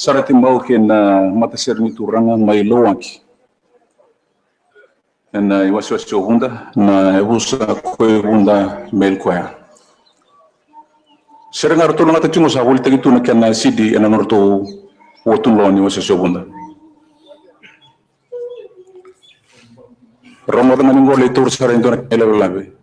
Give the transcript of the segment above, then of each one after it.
Sarati mau kena mata serni turanga mai loanki. Na iwasiwasi hunda na ebusa koe hunda melkoya. Serengar tu ngata cungo sa hulta gitu na kena sidi ena norto wotun loni iwasiwasi hunda. Ramadan ngani ngole tur saren tu na kela labe.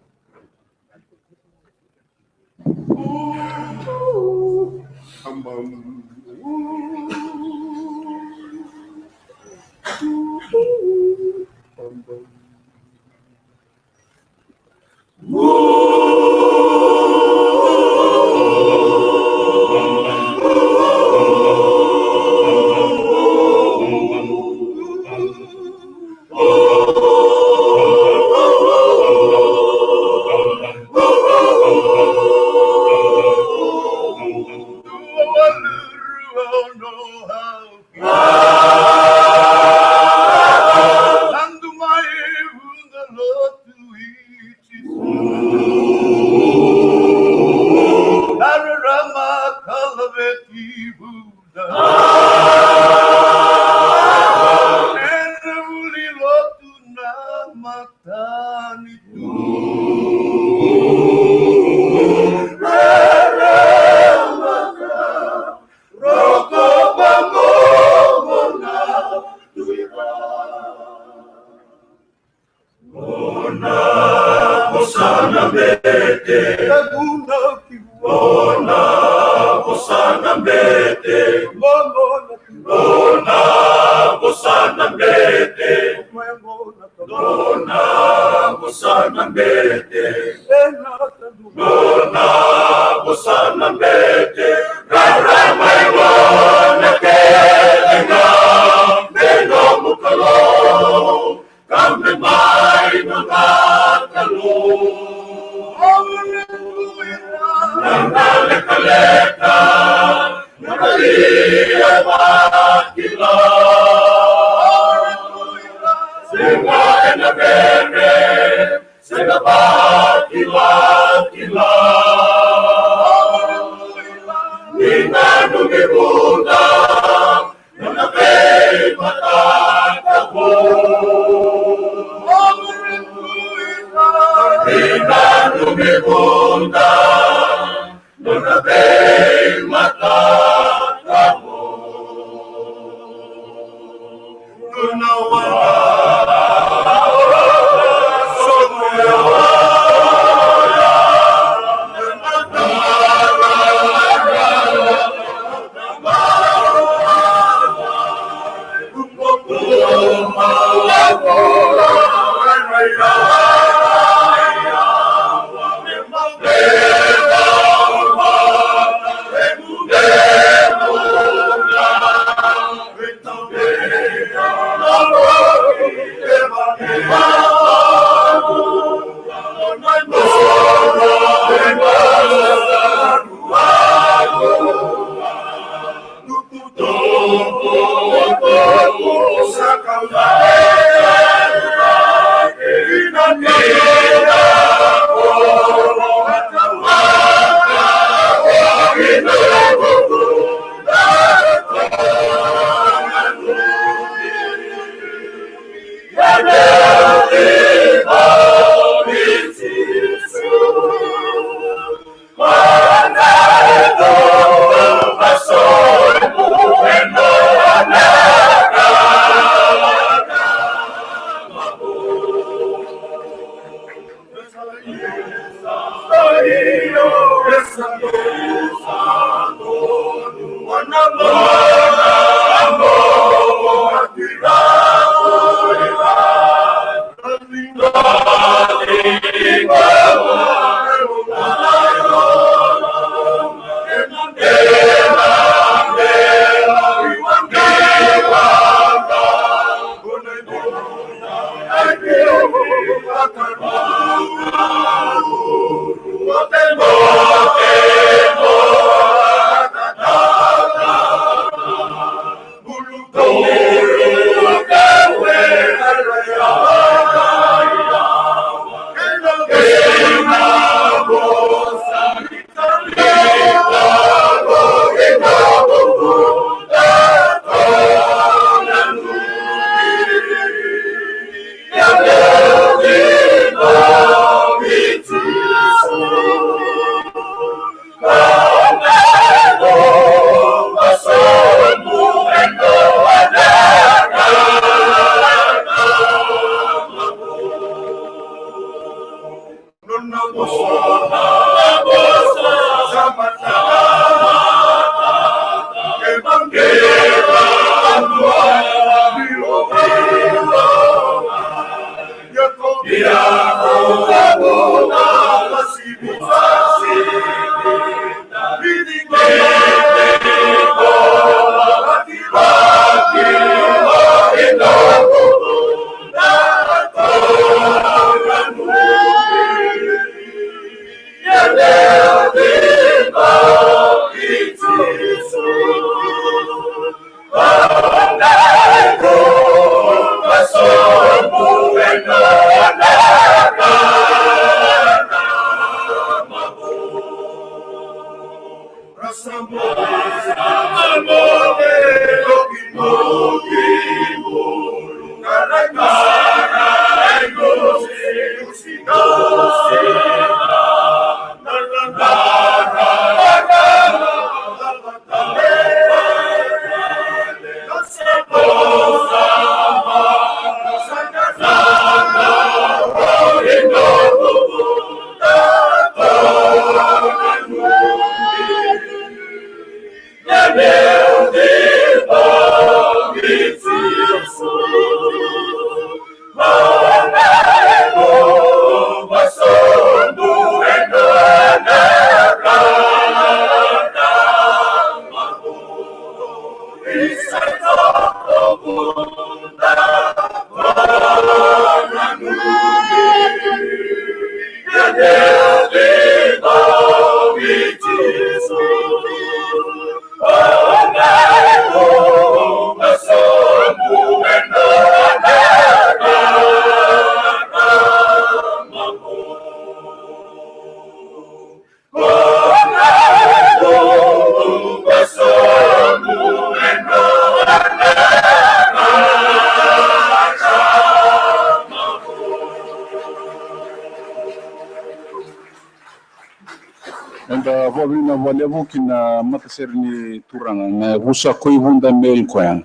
Levo kina mataserni turanga na rusa koi hunda mel koyan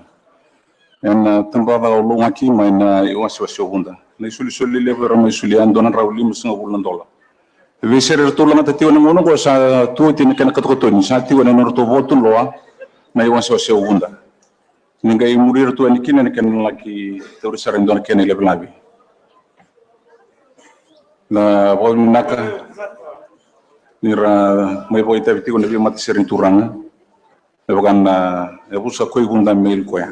en tambada lo ngaki maina iwasi hunda na suli levo rama suli andona rawli musinga bulandola veser tulanga tatiwa na ngono ko sa tuoti na kana katotoni sa tiwa na norto votun loa na iwasi hunda ninga imurir tu anikina na kana laki teori sarendona kene leblabi na naka nira mai boy tabi tigo nabi mati sering turanga bukan busa koi gunda mail ko ya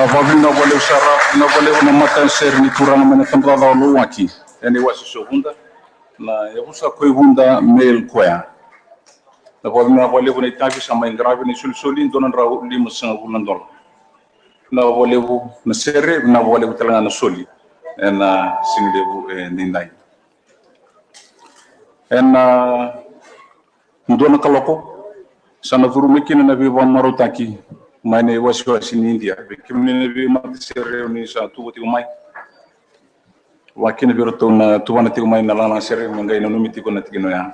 Vavina valeu sarap, na valeu na matan ser ni turanga mena tambrada lo aqui. Ene wasi segunda na yabusa koi hunda mail koya. Na vavina valeu na itavi sama ingrave ni sul donan rau lima sanga bulan dola. Na valeu na serre na valeu telanga na soli. Ena singlebu nindai. Ena ndona kaloko sana vuru mekina na viva marotaki. Mane wasi ni India bekimne be matsere ni sa tu ti mai wakine be roto na tuwana ti mai na lana sere ngai no miti ko na ti no ya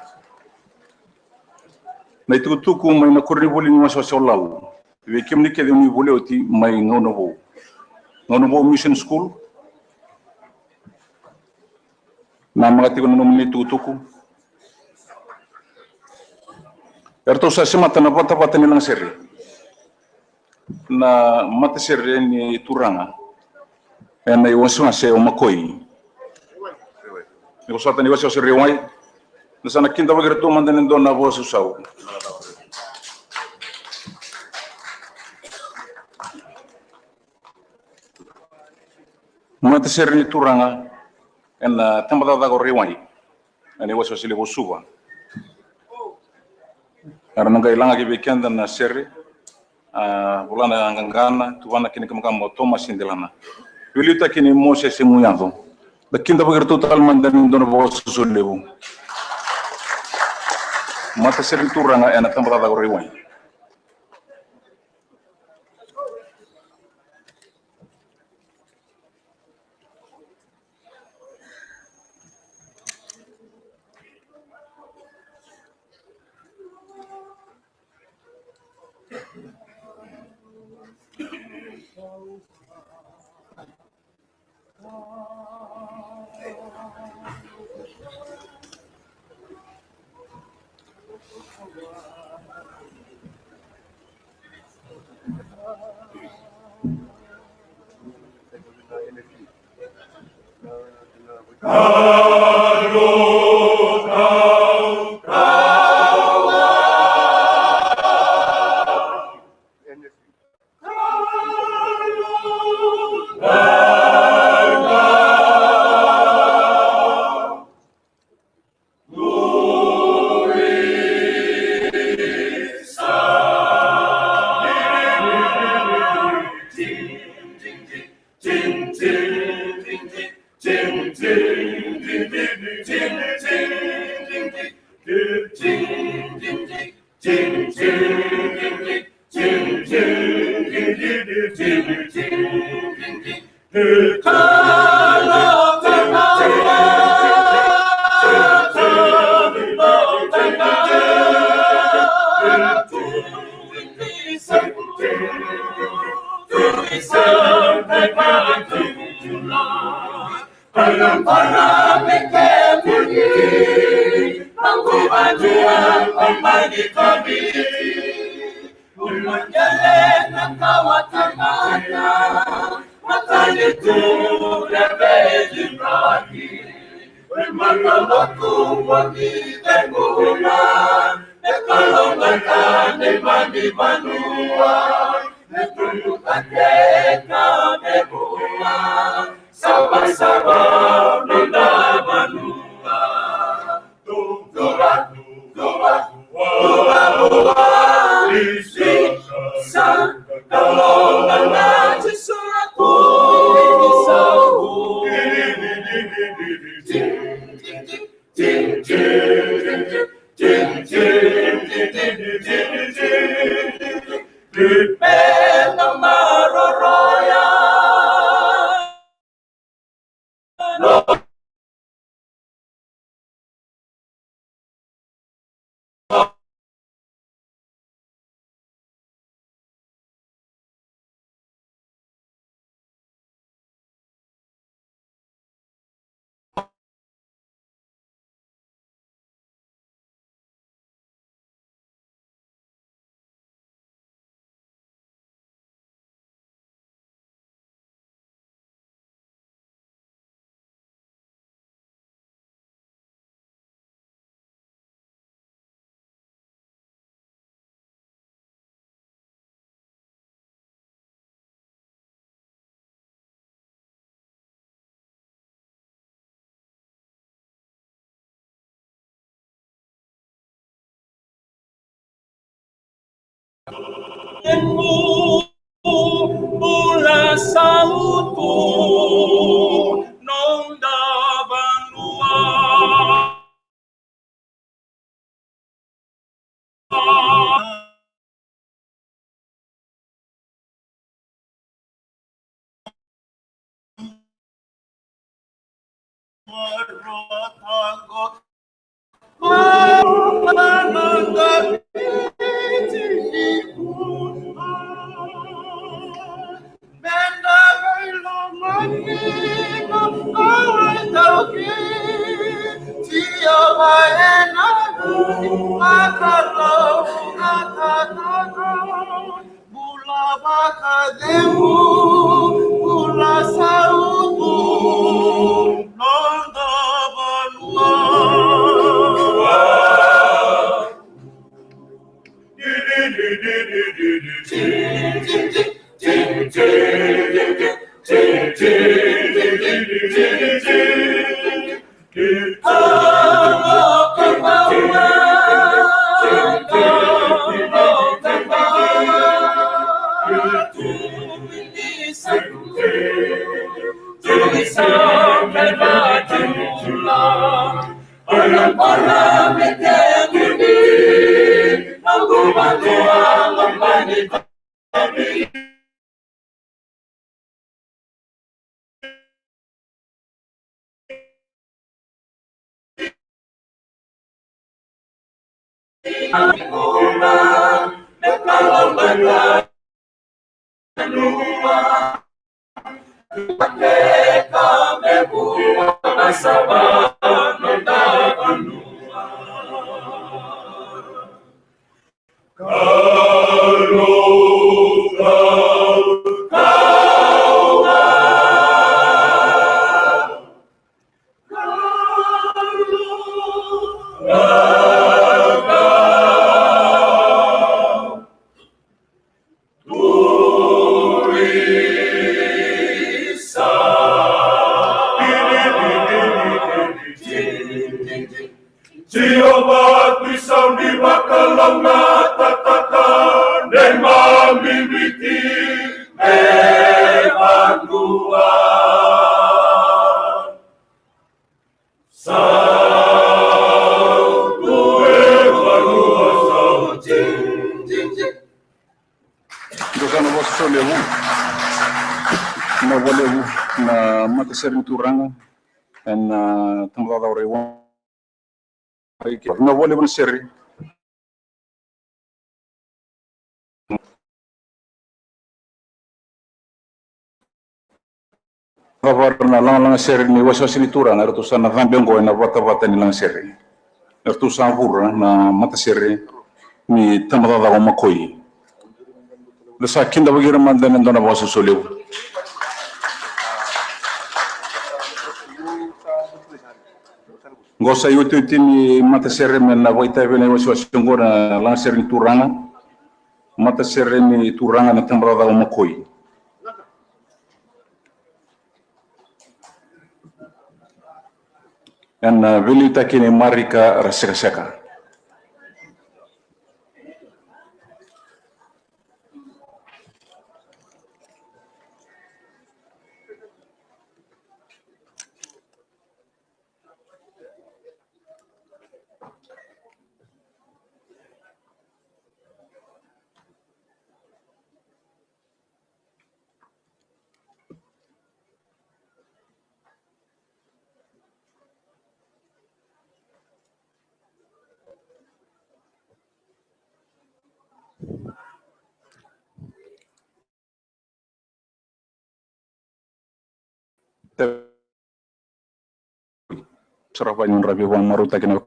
na itu tuku mai na kurni boli ni wasi lawu bekimne ke ni boli oti mai ngono bo mission school na magati ko no miti tuku erto sa semata na pata ni lang sere na mata serre ni turanga ena i wasu ase o makoi ni wasata ni wasu serre wai na sana kinda bagir tu mandan ndo na vosu sau mata serre ni turanga ena tambada da gorri wai ani wasu sile bosuwa arna ngai langa ke bekenda na serre bulana ngangana tuwana kini kama Thomas Indelana wilita kini Moses Muyando lakinda bagir total mandan dono bosu solebu mata seri turanga ena tambada da gorewai Sama-sama mendabanua Tua isi kalau mengaji suratku sahu Mula salutu nonda banua Jehovah pisau di bakalang natatakan dan mamimiti evanguan. Sautu evanguan sauti. Dokana vosso levu na volevu na mata serni turanga na tambada orewa na volevu na serri na lang serri ni wasa sinitura na ratu sana rambengo na vata ni lang serri ratu savura na mata serri ni tambada o makoi lesa kinda bagira mandana ndona vosso solevu gosa yoto tini mata serre men na voita vena wasi ngora lang serre turanga mata serre ni turanga na tambrada o makoi en velita kini marika raseka. Sarapan yung rabi wan maruta kina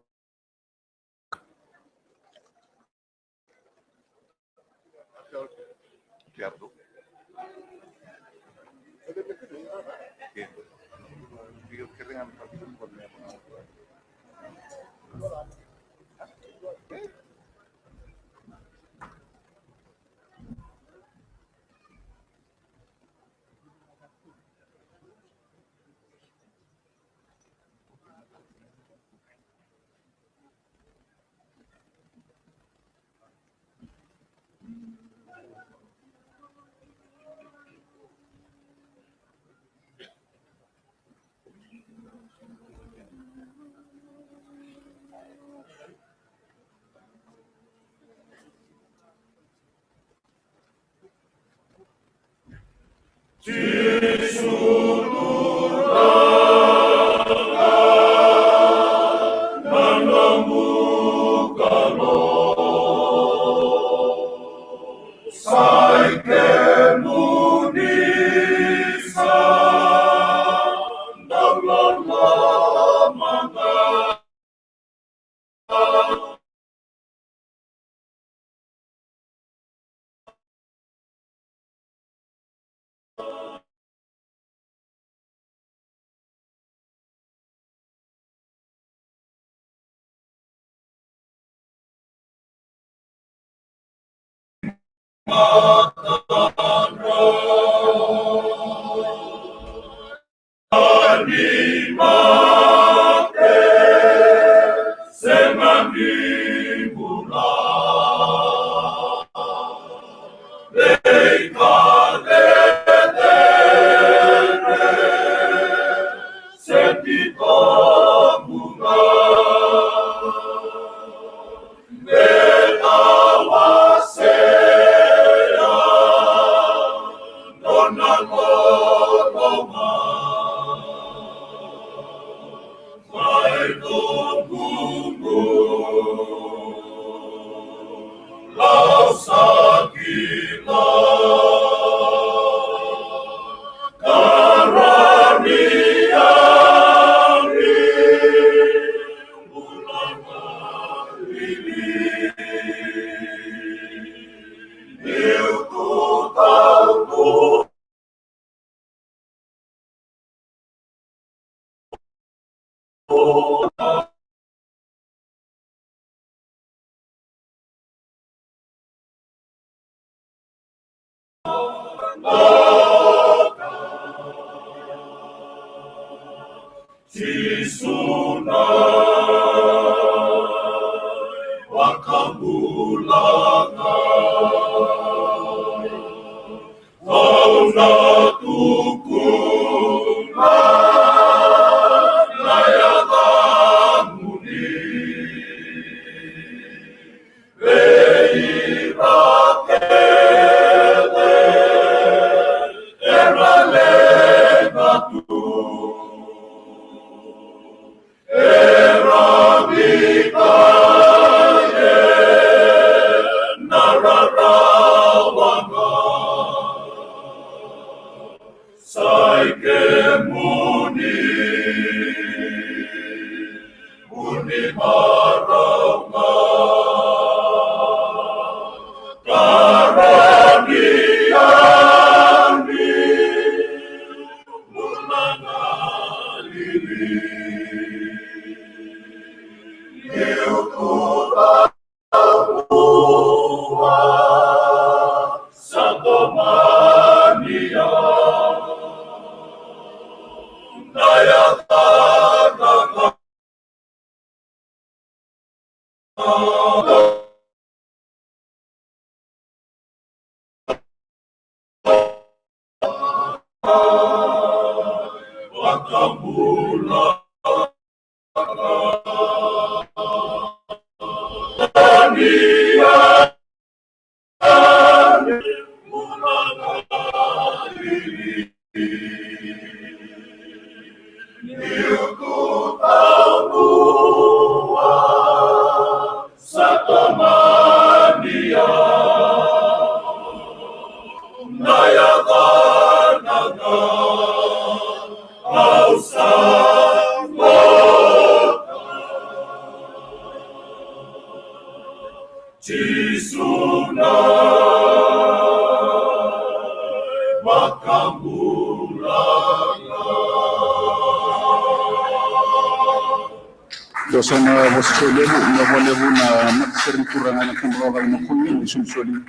Dosana wasikolevu na matsering kurangan ng kumbaga ng kunin isulsuli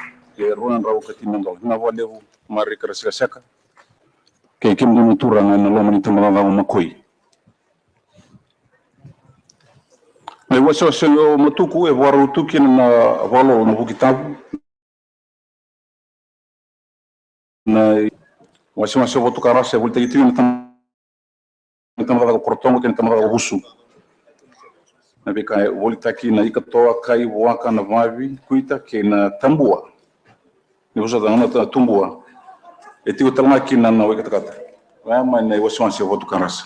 ruan raw katinang na walevu mari krasaka kay kimdu turangan na lomani tamaga makoy ay waso selo matuku e waru tukin na walo no bukitabu na waso votu karasa volta gitu na tamaga kortongo ken tamaga husu na beka volta aqui na ikatoa kai waka na vavi kuita ke na tambua ni usa da na tumbua e tio tala aqui na weka takata wa mana waso votu karasa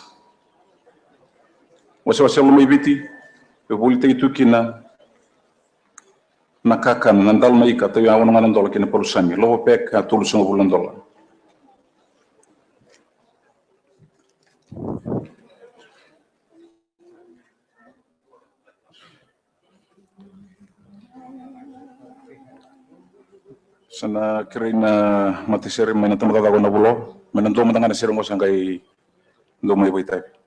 waso lo mebiti e volta itu kina na kakan na dal na ikata ya wana ngana ndola kina porusami lo pek a tulusan volandola sana kirina mati seri mana tamaga na bulo menentu matanga seri mo sangkai ndo mai baitai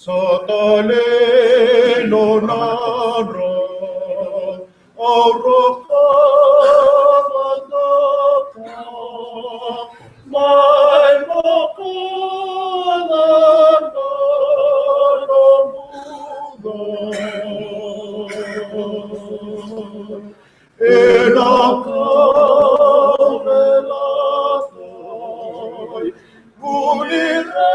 Sotole no naro oroka mataka mai moko na no mudo enaka velasoi unire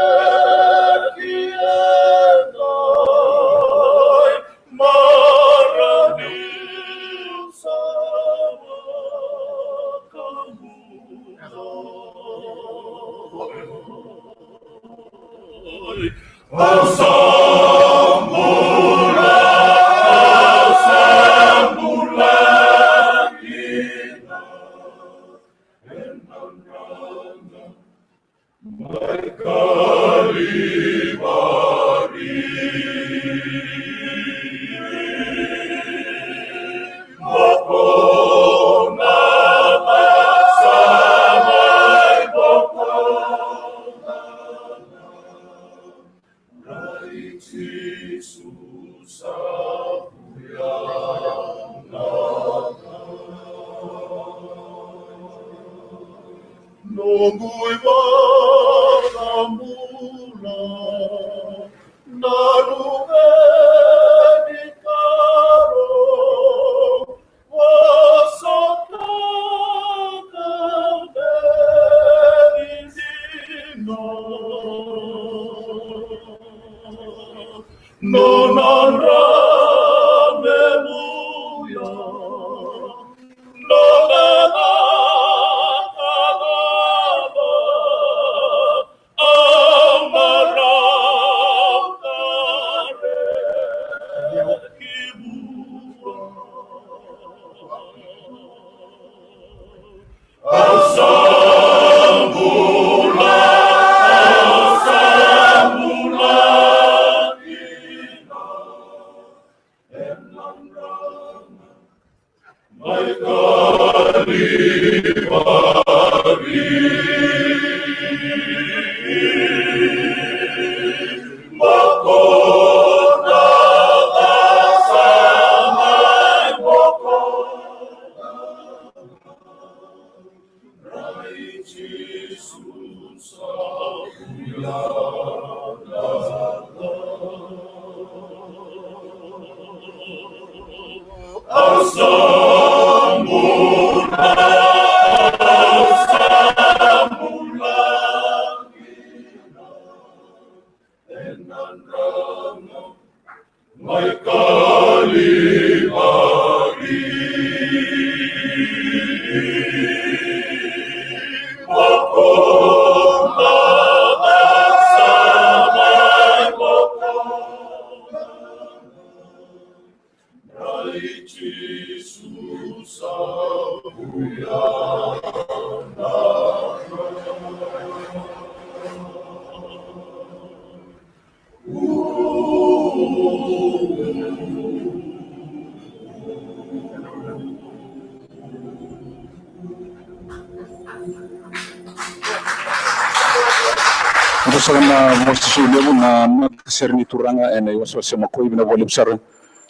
Sana mosisulevu na serni turanga ena iwaswase makoi bina wale besar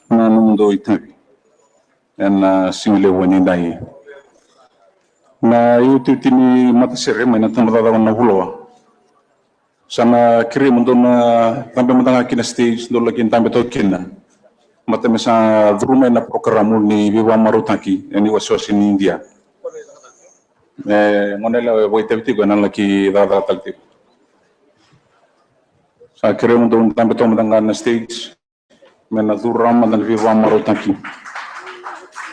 na mundo itabi ena single wani dai na itu tini mata serema na tamada na huloa sana kiri mundo na tambe mutanga kina stage do lagi tambe to kina mata mesa druma na programu ni viva marutaki eni waswase ni India ngonela boitebti gona laki dada talti sa kere mundo tambe to mutanga na stage mena durama dan viva marutaki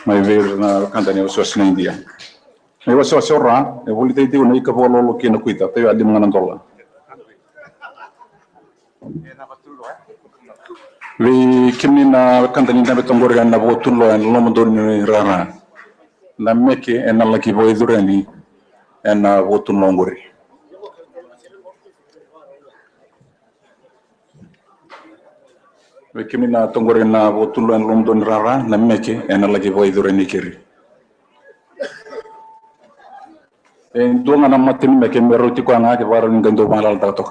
mai ver na kandani waswase ni India e waswase ora e volite ti una ikapolo lo kina kuita te ali mangana tola we kimni na kandani tambe to ngorga na botulo en lo mundo ni rara na meke en alla ki boy durani en botulo ngori we kimni na to ngorga na botulo en lo mundo ni rara na meke en alla ki boy durani kiri en donga na matin meke meroti ko nga ke waro ngando malal ta to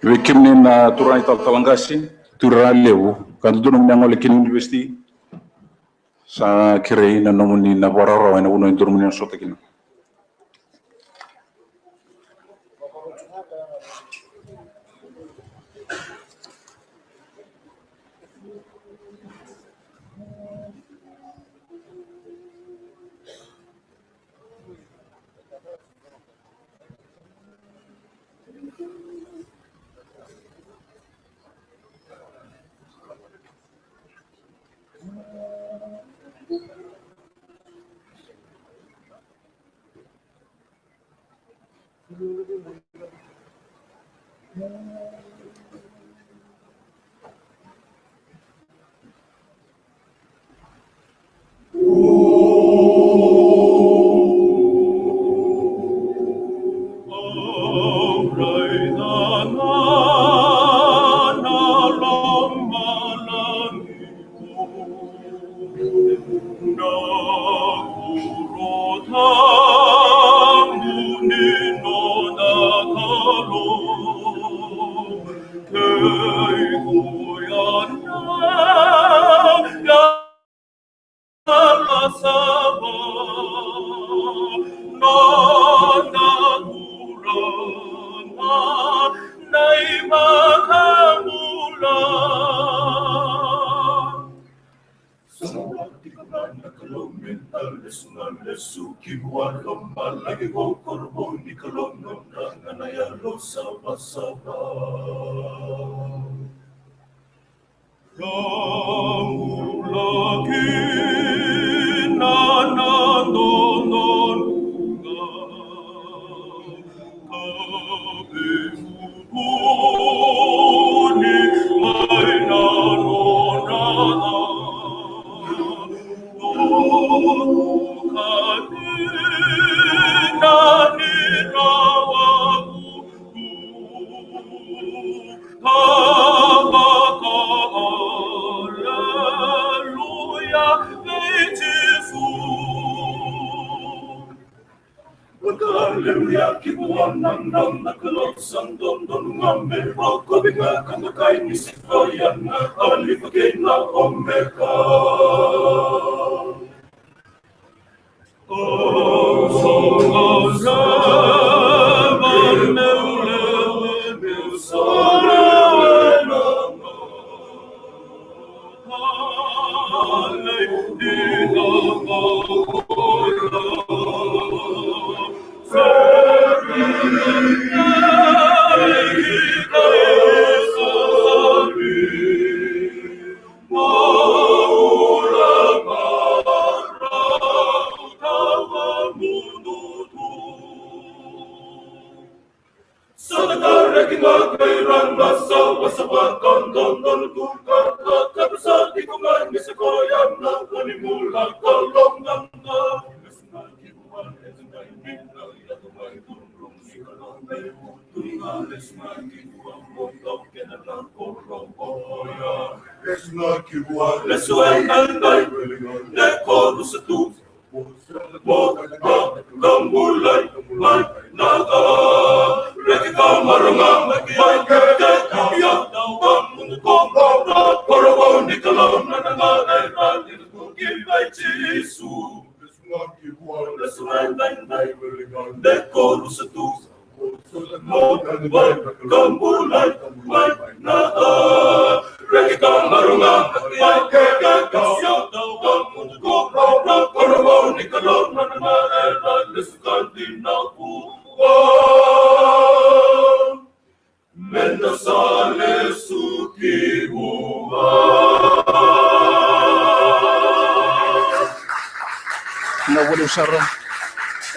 we kimni na turai talangasi turalewu kan dunum nyangol kin university sa kire na nomuni na bororo na uno durmuni sotekina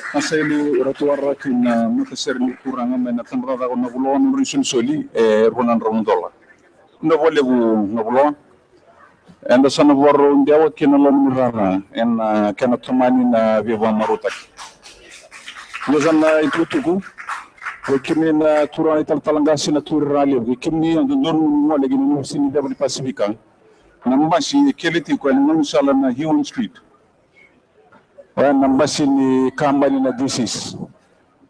Asali ratuara kina mataserni kuranga mena tamrada ko nabulo no risun soli ronan rondola no vole bu nabulo enda sana borro ndiawa kina lo murara en kana tomani na viva marutak yozana itutuku ko kimi na turani talanga sina turali ko kimi ando don mo legi no sini dabri pacifica nambashi keliti ko no sala na Huon Street nambasi ni kambani na disease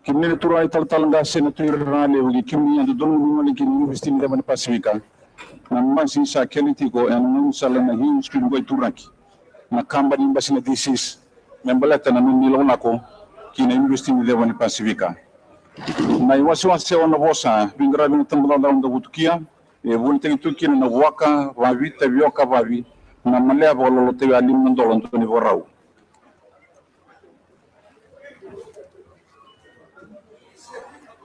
kimni ni turai talanga sena tuirale ugi kimni ando don mo ni kimni university ni dabani pacifica nambasi sa keliti ko en sala na Huon Street go turaki na kambani mbasi na disease membalata na ni lona ko kina university ni dabani pacifica na iwasi ona bosa bingra bin tambala da ndo butukia e bunte tukina na waka wa vita vyoka vavi na malea bolo te alim ndolo ntoni vorau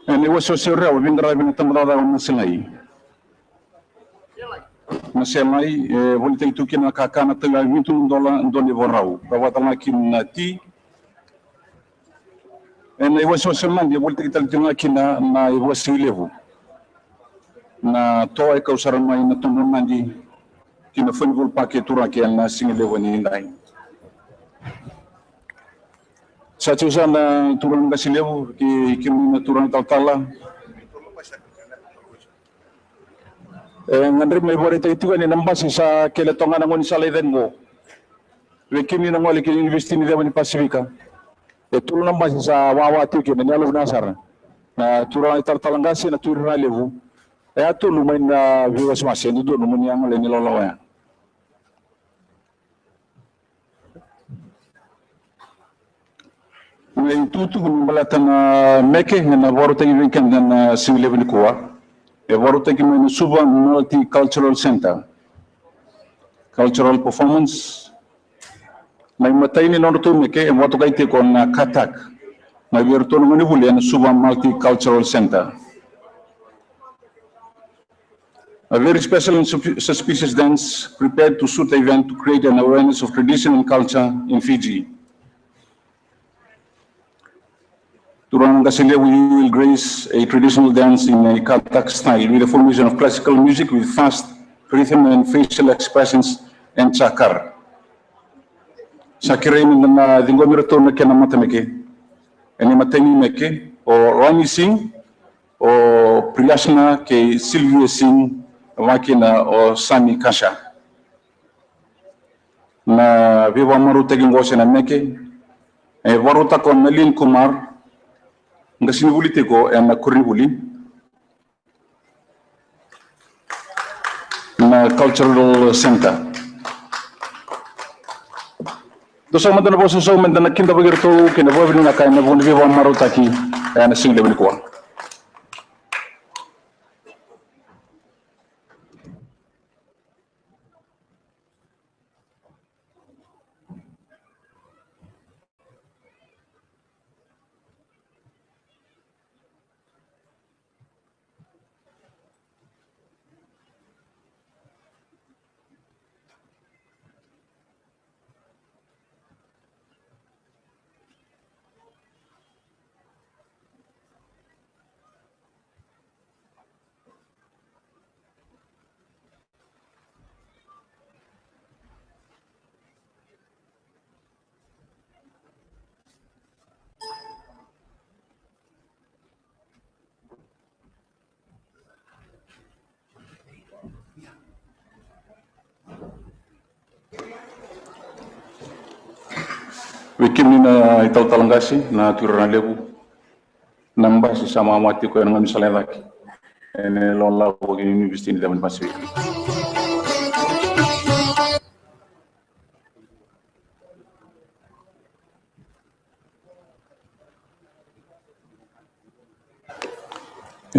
ene waso sirra wa bingra bin tambala da masalai masalai e bunte tukina kakana te alim ndoni vorau bawatana kin ti ene iwaso semandi volte italtina kina na iwasi levu na toa kausara mai na tomo mandi kina funvul paketura ke na singilevu ni ndai sachusa na turun gasilevu ki kimina turun taltala ngandri mai bore itu ni nambasi sa kele tonga na ngoni sala idengo wekini na ngoli ki university ni devani pacifica tulung nambas sa wawa tu ke nyalu nasar na turang talangasi na turang levu tu lumain na viwas masen itu lumain yang le nilolo ya na itu tu balatan meke na boru tagi weekend na singileven kuwa boru tagi men suba multicultural center cultural performance na matay ni nono tume ke moto kay te kon katak na virtual ngoni bulen suba multicultural center a very special and suspicious dance prepared to suit the event to create an awareness of tradition and culture in Fiji. Turang Gasile will grace a traditional dance in a Katak style with a formation of classical music with fast rhythm and facial expressions and chakar. Sakire na dingo mirato na kena mata meke, ene mateni meke o Rani Singh o Priyashna ke Sylvia Singh wakina o Sami Kasha na viva maru tegi ngose na meke e waruta kon Nalin Kumar ngasini wuli tego en kurni wuli na cultural center do sama dana bosa so men dana kinda bagir to kena bo bini nakai na bon viva marutaki en single bini ko wikimni na itau talangasi na turana lebu nambasi sama mati ko ngam salendaki ene lon la ko university ni daman pasi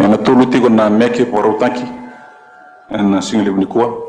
ene tuluti ko na meke porotaki en single ni ko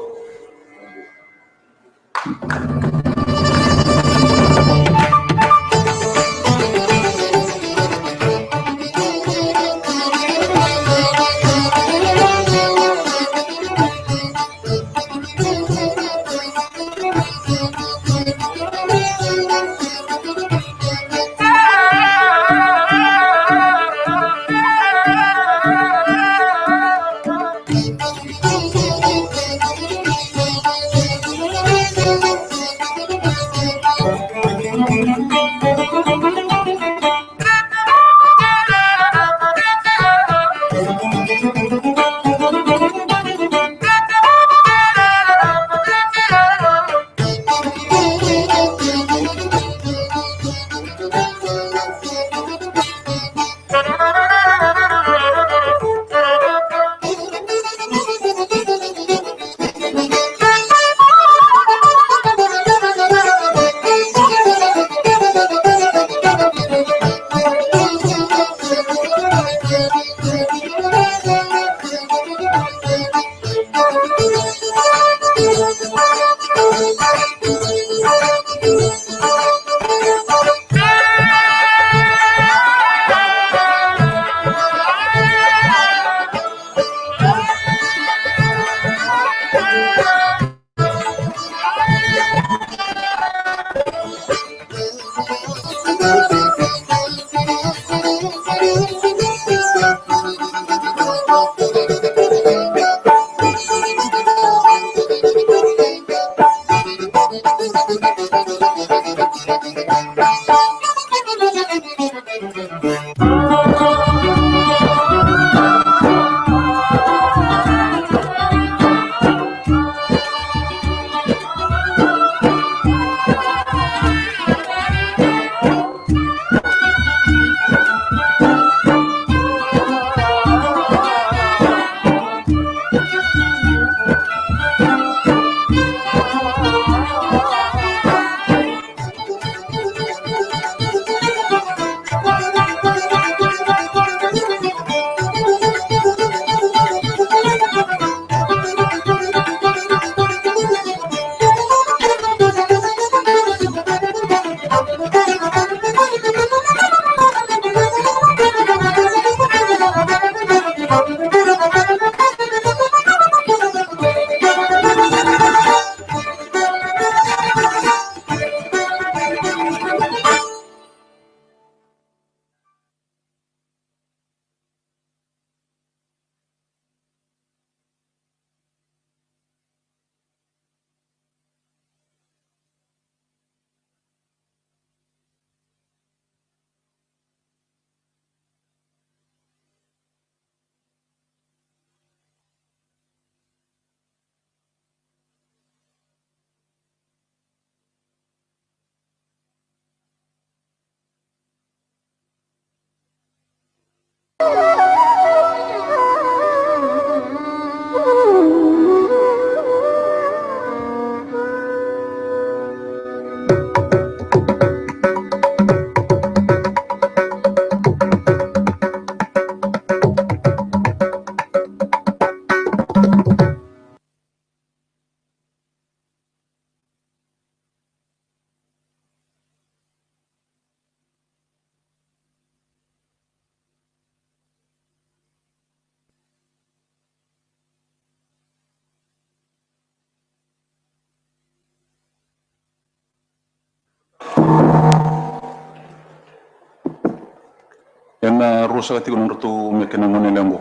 Ena rusa kati kono tu mekena ngone lengo.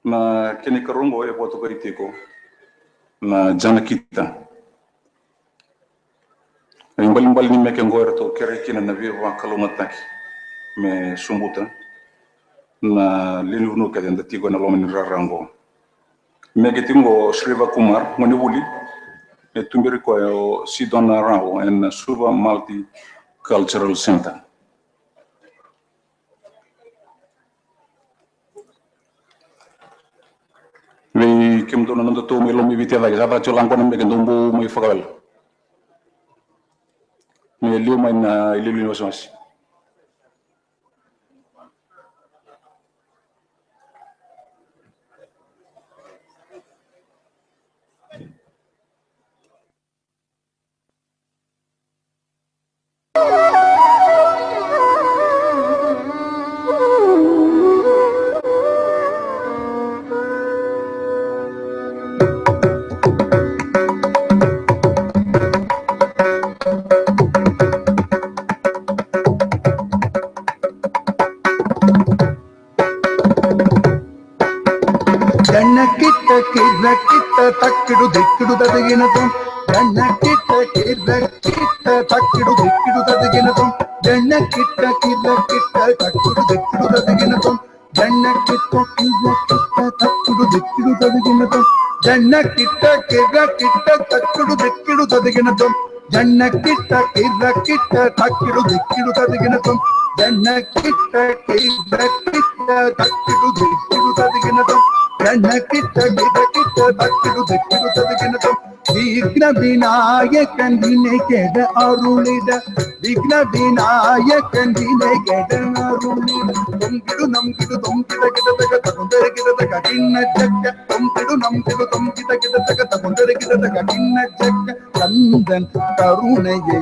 Na kini karungo e poto kaitiko na jana kita. Imbali ni meke ngoer to kere kina na viva kalumataki me sumbuta na linunu kade ndatigo na lomani rarango. Meke tingo Sriva Kumar ngone wuli e tumbiri ko Sidona Rao en Suva Multicultural Center. We kim dona nando to me lomi vitia da gaba cholang kono me ndombo me fakal me liu mai na liu was takkidu dikkidu tadiginatun janna kitta kirra kitta takkidu dikkidu tadiginatun janna kitta kirra kitta takkidu dikkidu tadiginatun janna kitta kirra kitta takkidu dikkidu tadiginatun janna kitta kirra kitta takkidu dikkidu tadiginatun janna kitta kirra kitta takkidu dikkidu tadiginatun janna kitta kirra kitta takkidu dikkidu tadiginatun janna kitta kirra kitta takkidu dikkidu tadiginatun Vigna Vinayakan Vinekeda Arulida Vigna Vinayakan Vinekeda Arulida Tumkidu Namkidu Tumkida Kita Taka Takundara Kita Taka Kinna Jakka Tumkidu Namkidu Tumkida Kita Taka Takundara Kita Taka Kinna Jakka Kandan Karuneye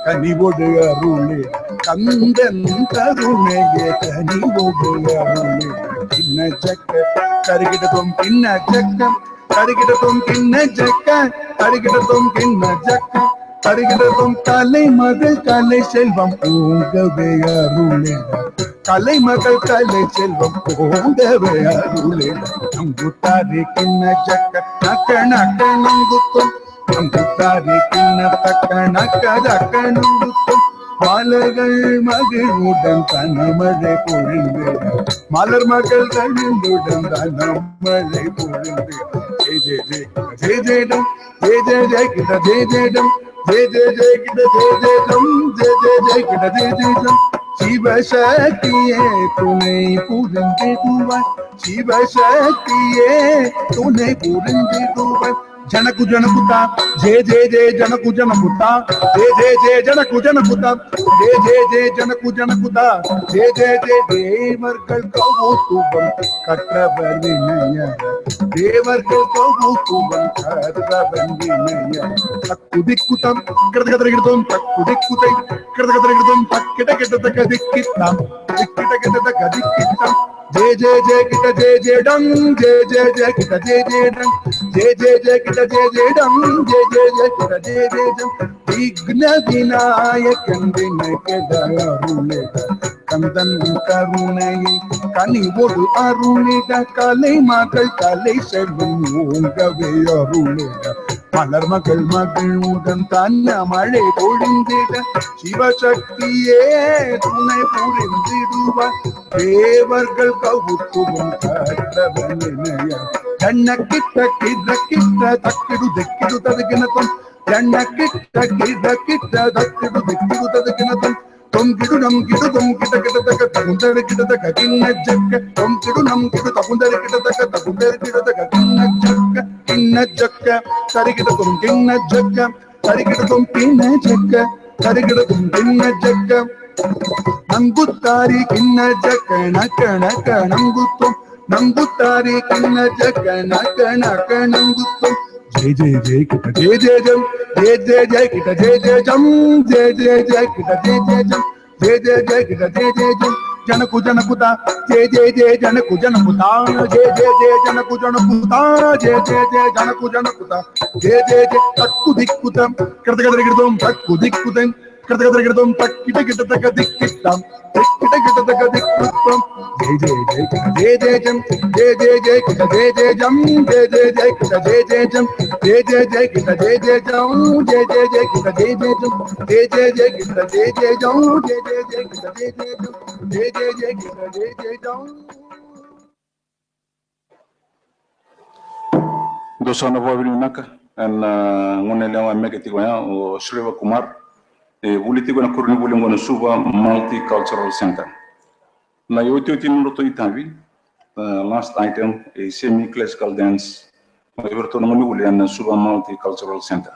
Kanivodu Arulida Kandan Karuneye Kanivodu Arulida Kinna Jakka Karikita Tum Kinna Jakka Karikitatum kinna jakka, karikitatum kinna jakka, karikitatum kalai magal kalai selvam ungave aruleda, kalai magal kalai selvam ungave aruleda. Nangutari kinna jakka, nakka nakka nangutum, nangutari kinna takka nakka nakka nangutum. Malagal மகிழ்வுடன் தனமழை பொழிந்து மலர் மகள் கழிந்துடன் தனமழை பொழிந்து ஜெய் ஜெய் ஜெய் ஜெய் ஜெய்டம் ஜெய் ஜெய் ஜெய் கிட்ட ஜெய் ஜெய்டம் ஜெய் ஜெய் ஜெய் கிட்ட ஜெய் ஜெய்டம் ஜெய் ஜெய் ஜெய் கிட்ட ஜெய் ஜெய்டம் சிவசக்தியே துணை புரிந்திடுவாய் சிவசக்தியே துணை புரிந்திடுவாய் Janaku Janakuta, Jay Jay Jay Janaku Janakuta, Jay Jay Jay Janaku Janakuta, Jay Jay Jay Janaku Janakuta, Jay Jay Jay Devarkal Kavutubam Katrabanvinaya, Devarkal Kavutubam Katrabanvinaya, Takudikutam, Kardakadrikitum, Takudikutai, Kardakadrikitum, Takitakatakadikitam, Tikitakatakadikitam. Jay Jay Jay Kita Jay Jay Dum, Jay Jay Jay Kita Jay Jay Dum, Jay Jay Jay Kita Jay Jay Dum, Jay Jay Jay Kita Jay Jay Dum. Vigna Vinayakan Vinekeda Aruleda, Kandan Karuneye Kanivodu Aruleda, Kalai Magal Kalai Selvam Ungave Aruleda. Malar Magal Maguludan Tanya Male Polindeda, Shiva Shaktiye Tunai Purindiduva, Devargal Kavutubam Katrabanvinaya. Janna Kitta Kirra Kitta Takkidu Dikkidu Tadikinatum, Janna Kitta Kirra Kitta Takkidu Dikkidu Tadikinatum. Tumkidu Namkidu Tumkita Kita Taka Takundara Kita Taka Kinna Jakka, Tumkidu Namkidu Takundara Kita Taka Takundara Kita Taka Kinna Jakka, Kinna Jakka, Karikitatum Kinna Jakka, Karikitatum Kinna Jakka, Karikitatum Kinna Jakka. Nangutari kinna jakka nakka nakka nangutum, Nangutari kinna jakka nakka nakka nangutum. Jay Jay Jay Kita Jay Jay Jam, Jay Jay Jay Kita Jay Jay Jam, Jay Jay Jay Kita Jay Jay Jam, Jay Jay Jay Kita Jay Jay Jam, జనకు జనకుత జయ జయ జయ జనకు జనకుత జయ జయ జయ జనకు జనకుత జయ జయ జయ జనకు జనకుత జయ జయ జయ తక్కు దిక్కుతం కృతగదగిడదం తక్కు దిక్కుతం కృతగదగిడదం తక్కిట గిట తక దిక్కిట్టం దిక్కిట గిట తక దిక్కుతం జయ జయ జయ జయ జయ జం జయ జయ జయ కిట జయ జయ జం జయ జయ జయ కిట జయ జయ జం జయ జయ జయ కిట జయ జయ జం జయ జయ జయ కిట జయ జయ జం జయ జయ జయ కిట జయ జయ జం జయ జయ జయ కిట జయ జయ జం జయ జయ జయ కిట జయ జయ జం Dosana vavili naka na ngone lewa megeti goya o Shriva Kumar e vuliti gona kurni vuli ngona Suva Multicultural Center. Na yote nulo to itavi last item a semi classical dance everto ngoni vuli na Suva Multicultural Center.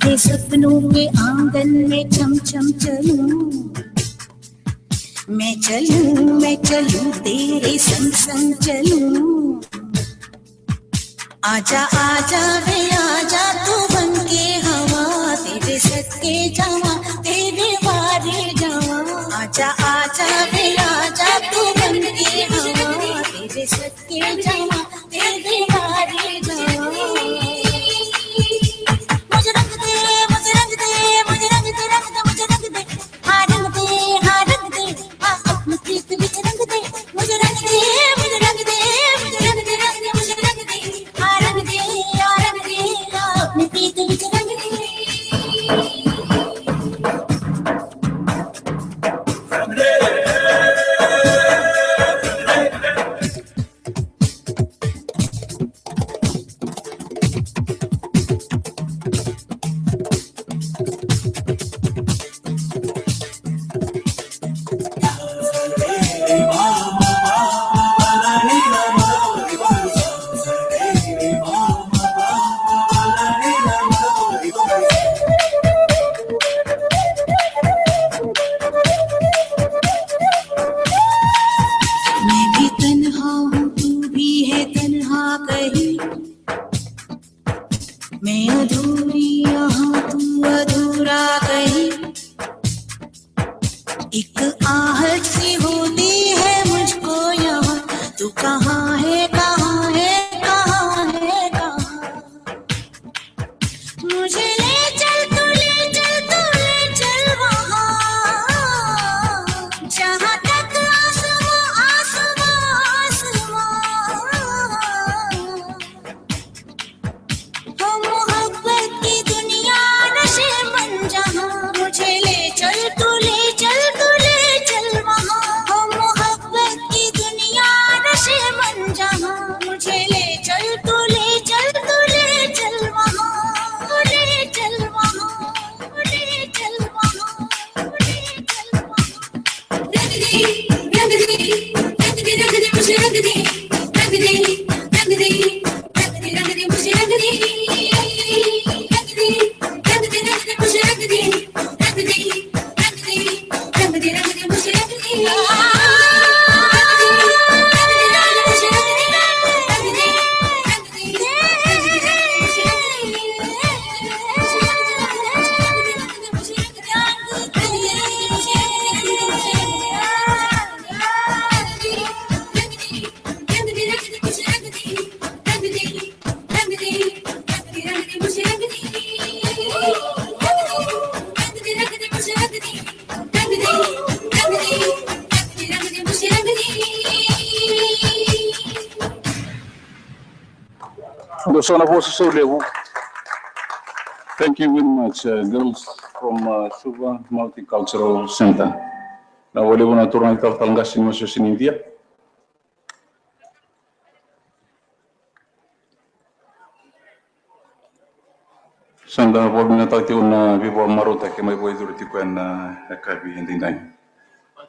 तेरे सपनों के आंगन में चम चम चलूं, मैं चलूं तेरे संग संग चलूं। आजा आजा वे आजा तू बन के हवा, तेरे सदके जावा तेरे वारे जावा। आजा आजा वे आजा तू बन के हवा, तेरे सदके जावा तेरे वारे जावा। मुझे रंग दे मुझे रंग दे मुझे रंग दे रंग दे मुझे रंग दे, हाँ रंग दे हाँ रंग दे, हाँ अपनी प्रीत विच रंग दे। मुझे रंग दे मुझे रंग दे मुझे रंग दे रंग दे मुझे रंग दे, हाँ रंग दे हाँ रंग दे, हाँ अपनी प्रीत विच रंग दे। मैं भी तन्हा हूँ तू भी है तन्हा कहीं, मैं अधूरी यहाँ तू अधूरा कहीं। एक आहट सी होती है मुझको यहाँ, तू कहाँ है कहाँ है कहाँ है कहाँ। मुझे ले चल तू ले चल तू ले चल वहाँ, जहाँ तक आसमां आसमां आसमां। हम मोहब्बत की दुनिया नशे बन जहाँ, मुझे ले चल तू ले चल वहाँ। हम मोहब्बत की दुनिया नशे बन जहाँ, मुझे ले चल तू ले चल वहाँ। ले चल वहाँ ले चल वहाँ ले चल वहाँ। रंग दे मुझे रंग दे, रंग दे रंग दे रंग दे रंग दे मुझे रंग दे, रंग दे रंग दे रंग दे मुझे रंग दे, रंग दे रंग दे रंग दे रंग दे मुझे रंग दे। Dosana voce so lewu. Thank you very much, girls from Suva Multicultural Center. Na wale wana turna ital talngasin mo sa India. Sanda bo binatati una vivo marota ke mai boy durti ko na kabi hindi nai.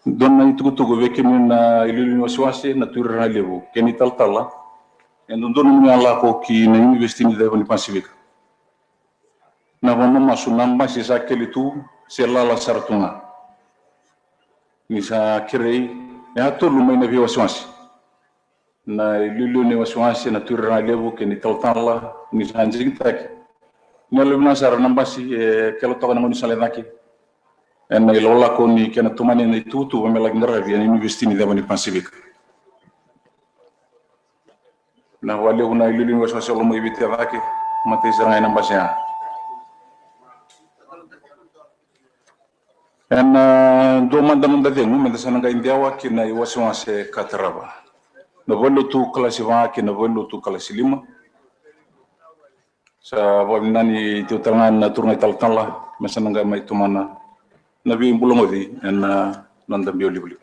Don na itugo veke na ilulu waswase na turna lewu. Keni tal tala. Endo dono mi ala ko ki na investini deva ni Pasifika. Na vamo masunamba si sa kelitu selala sartunga. Ni sa kirei ya to lumai na vi waswase. Na ilulu ni waswase na turna lewu ke ni tal tala ni sa anjing taki. Ni alumna sar nambasi kelo to na ngoni salenaki. En ilola ko ni kena tumani na tutu wa melagndara vi ni investini deva ni Pasifika. Na wale una ilulu waswase lo mo ibiti avaki mate sanga ina mbasya. En do manda dengu menda sananga indiawa kina waswase kataraba. Na volo tu klasi wa kina volo tu klasi 5. Sa wabnani tiutangan na turna taltala masananga mai tumana. Nabi bulongodi en nanda bioli buli.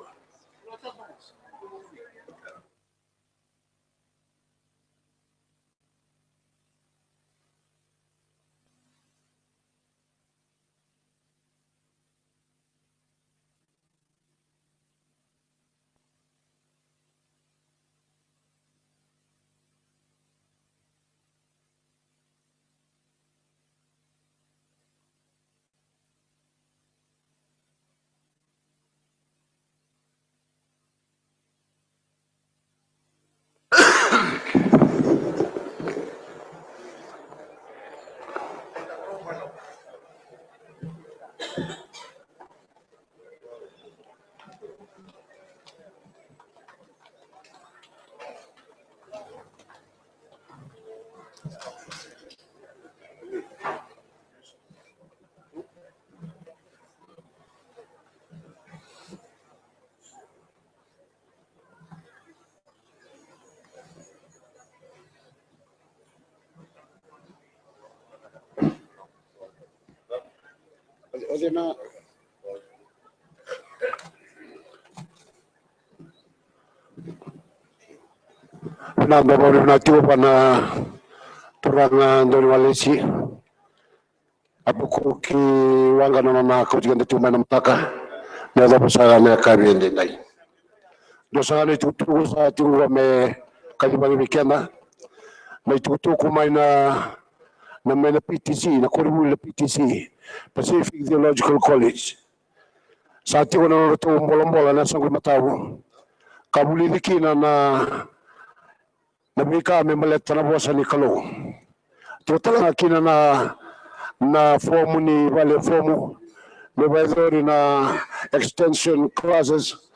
Namba baru nanti pada turangan dari Malaysia. Apa kuki wangga nama aku juga cuma nampak. Nada pasangan kami yang lain. Dosa itu tu saat itu kami kali bagi weekend. Mai tu kumain na PTC, na kuribulan PTC, Pacific Theological College. Saat itu na tu bola na sanggup matawu. Kabuli dikina na Nabika may maleta na bosa ni Kalo. Total kina na formu ni wale formu may na extension classes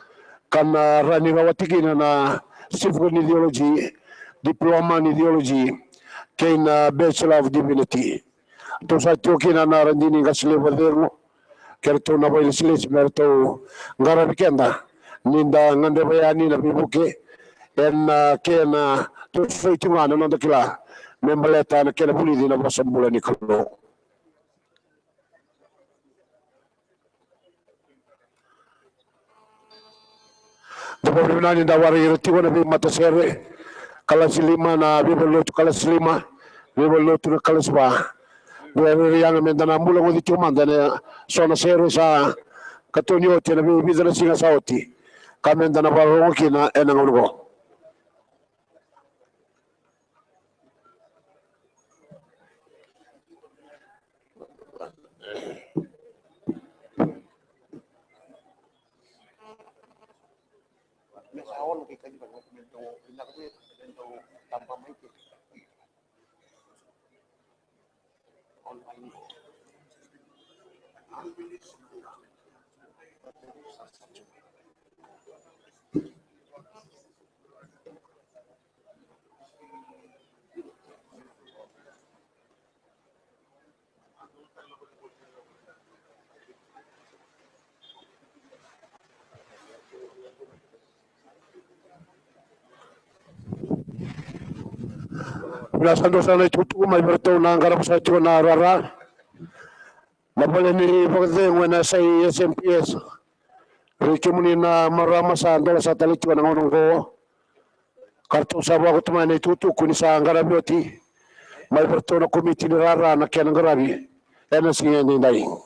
kan running awatikina na civil ideology, diploma in ideology, kay na Bachelor of Divinity. To sa ito kina na randini kasli waderno kerto na bail silis merto ngarabikenda ninda ngande bayani na bibuke en kena to foi tumano non dakila membaleta na kena buli na bosan bulan ni Kalo. Dapat binani dawari roti wana bi matasere kelas 5 na bibelo kelas 5 bibelo tu kelas 4 bibelo yang mendana mula ngodi cuma dana sona sere sa katonyo tena bi bidana singa sauti kamendana baro kina enang ugo. Belasan dosa na itu may bertau na garap sa ito na rara. Mabali ni pagdating na sa SMPS. Riki mo ni na marama sa dola sa talito ng unong ko. Karto sa bago tumayan na itutu kuni sa garap yoti. May bertau na komite ni rara na kaya ng garabi. Yan ang siya ni Daing.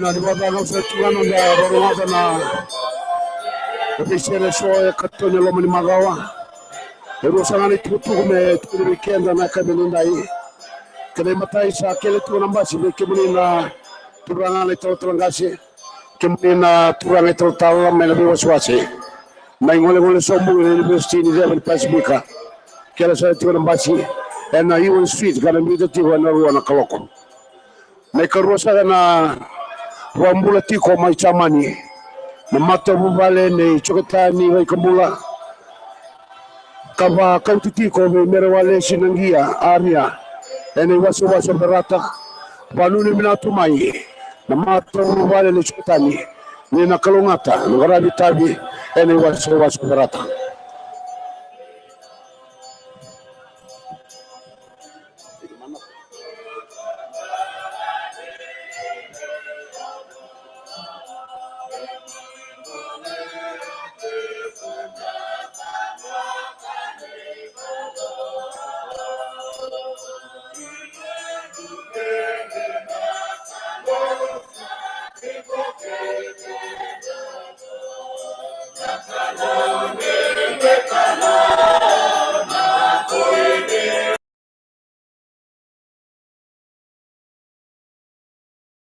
Naliwadagan sa tuwan ng barumada na ofisiyal show katonyo lo mani magawa. Pero sa nga nitutu kume tukuli weekend na kabilinday. Kaya matay sa kele tuwan ang basi, kimuni na turangan ito tulangasi. kemina turang ito tawa may nabiwaswasi. May ngole-ngole sombo in University ni Devon Pasifika. Kaya sa ito ng basi. And na Iwan Street, kanang dito tiwa na ruwa na kaloko. May karusa na wambula tiko may chamani. Na mata bubale ni choketani may kambula. Kava kautitiko may merewale sinanggia, area. And waso-waso berata. Panuni minatumai. Na mata bubale ni choketani. Ni nakalungata, nagarabi tabi. And waso-waso berata.